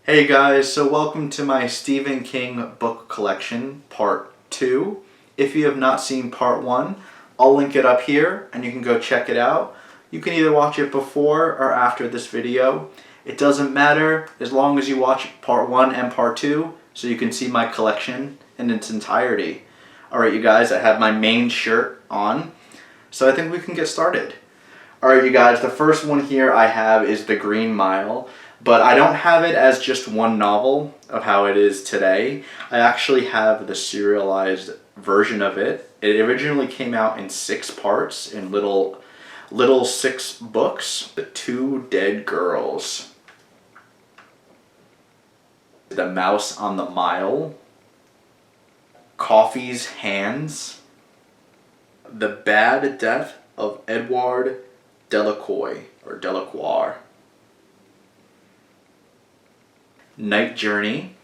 Hey guys, so welcome to my Stephen King book collection, part 2. If you have not seen part 1, I'll link it up here and you can go check it out. You can either watch it before or after this video. It doesn't matter as long as you watch part 1 and part 2 so you can see my collection in its entirety. Alright you guys, I have my main shirt on, so I think we can get started. Alright you guys, the first one here I have is The Green Mile. But I don't have it as just one novel of how it is today. I actually have the serialized version of it. It originally came out in 6 parts in little 6 books. The Two Dead Girls. The Mouse on the Mile. Coffee's Hands. The Bad Death of Edward Delacroix or Delacroix. Night Journey.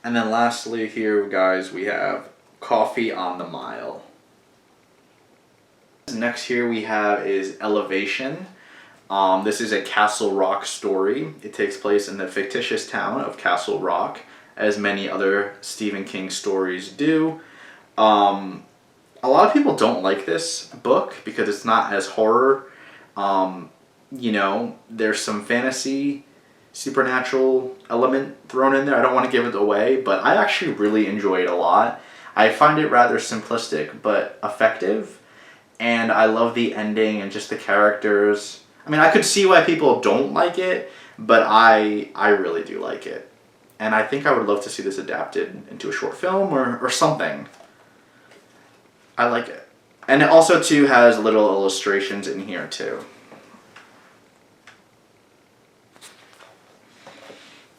And then lastly here, guys, we have Coffee on the Mile. Next here we have is Elevation. This is a Castle Rock story. It takes place in the fictitious town of Castle Rock, as many other Stephen King stories do. A lot of people don't like this book because it's not as horror. There's some fantasy, supernatural element thrown in there. I don't want to give it away, but I actually really enjoy it a lot. I find it rather simplistic, but effective. And I love the ending and just the characters. I mean, I could see why people don't like it, but I really do like it. And I think I would love to see this adapted into a short film or something. I like it. And it also, too, has little illustrations in here, too.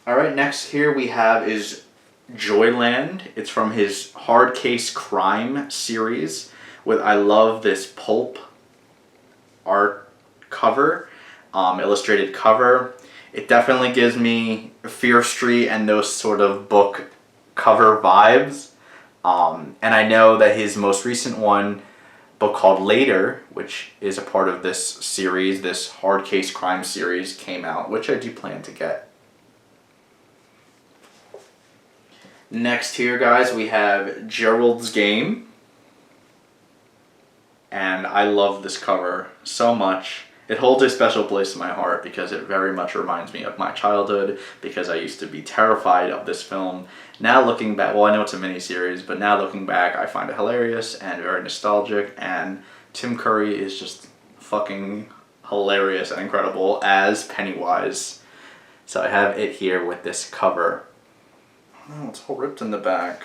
Alright, next here we have is Joyland. It's from his Hard Case Crime series. I love this pulp art cover, illustrated cover. It definitely gives me Fear Street and those sort of book cover vibes. And I know that his most recent book called Later, which is a part of this series, this Hard Case Crime series, came out, which I do plan to get. Next here, guys, we have Gerald's Game. And I love this cover so much. It holds a special place in my heart because it very much reminds me of my childhood, because I used to be terrified of this film. Now looking back, well, I know it's a miniseries, but now looking back, I find it hilarious and very nostalgic, and Tim Curry is just fucking hilarious and incredible as Pennywise. So I have it here with this cover. Oh, it's all ripped in the back.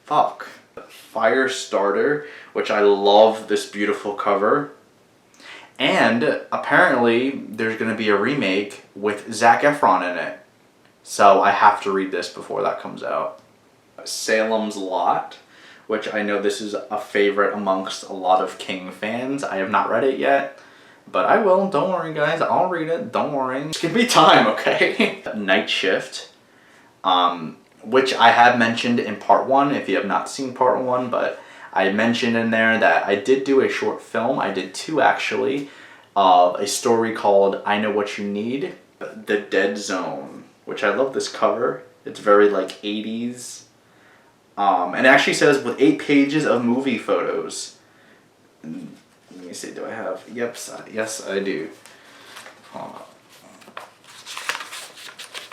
Fuck. Firestarter, which I love this beautiful cover. And apparently there's going to be a remake with Zac Efron in it. So I have to read this before that comes out. Salem's Lot, which I know this is a favorite amongst a lot of King fans. I have not read it yet, but I will. Don't worry, guys. I'll read it. Don't worry. Just give me time, okay? Night Shift, which I have mentioned in part 1 if you have not seen part 1, but I mentioned in there that I did do a short film. I did 2 actually, of a story called I Know What You Need, The Dead Zone, which I love this cover. It's very like 80s. And it actually says with 8 pages of movie photos. Let me see, do I have? Yep, yes I do. Hold on.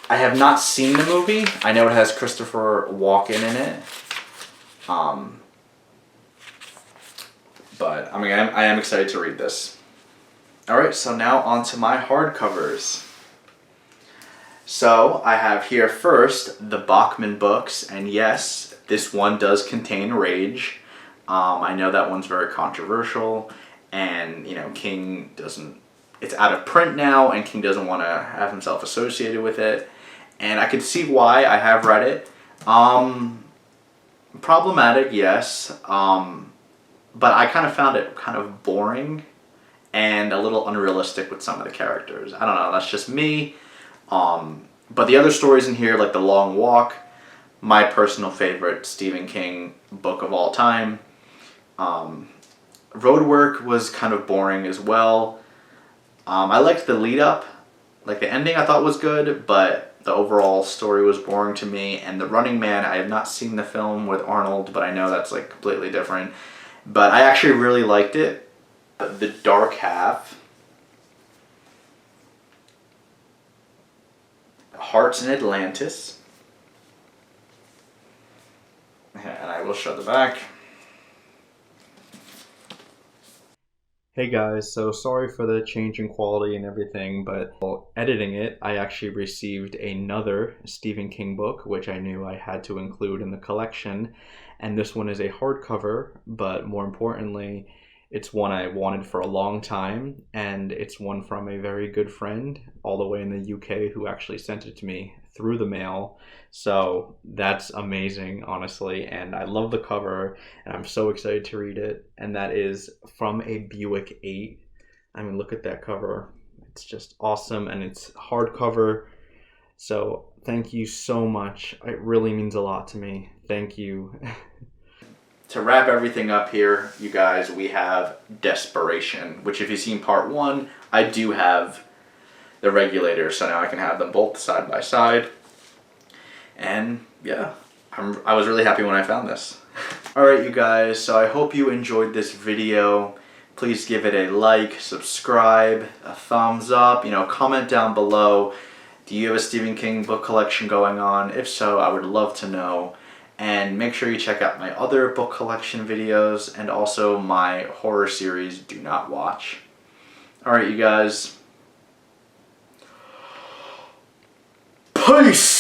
I have not seen the movie. I know it has Christopher Walken in it. But I mean, I am excited to read this. Alright, so now on to my hardcovers. So I have here first the Bachman books, and yes, this one does contain Rage. I know that one's very controversial, and King doesn't, it's out of print now, and King doesn't want to have himself associated with it. And I can see why. I have read it. Problematic, yes. But I kind of found it kind of boring and a little unrealistic with some of the characters. I don't know, that's just me. But the other stories in here, like The Long Walk, my personal favorite Stephen King book of all time. Roadwork was kind of boring as well. I liked the lead up, like the ending I thought was good, but the overall story was boring to me. And The Running Man, I have not seen the film with Arnold, but I know that's like completely different. But I actually really liked it. The Dark Half, Hearts in Atlantis, and I will show the back. Hey guys, so sorry for the change in quality and everything, but while editing it, I actually received another Stephen King book, which I knew I had to include in the collection. And this one is a hardcover, but more importantly, it's one I wanted for a long time, and it's one from a very good friend all the way in the UK who actually sent it to me through the mail. So that's amazing, honestly, and I love the cover, and I'm so excited to read it. And that is From a Buick 8. I mean, look at that cover. It's just awesome, and it's hardcover. So thank you so much. It really means a lot to me. Thank you. To wrap everything up here, you guys, we have Desperation, which if you've seen part 1, I do have the regulators, so now I can have them both side by side. And yeah, I was really happy when I found this. Alright you guys, so I hope you enjoyed this video. Please give it a like, subscribe, a thumbs up, comment down below. Do you have a Stephen King book collection going on? If so, I would love to know. And make sure you check out my other book collection videos and also my horror series, Do Not Watch. Alright you guys. Peace!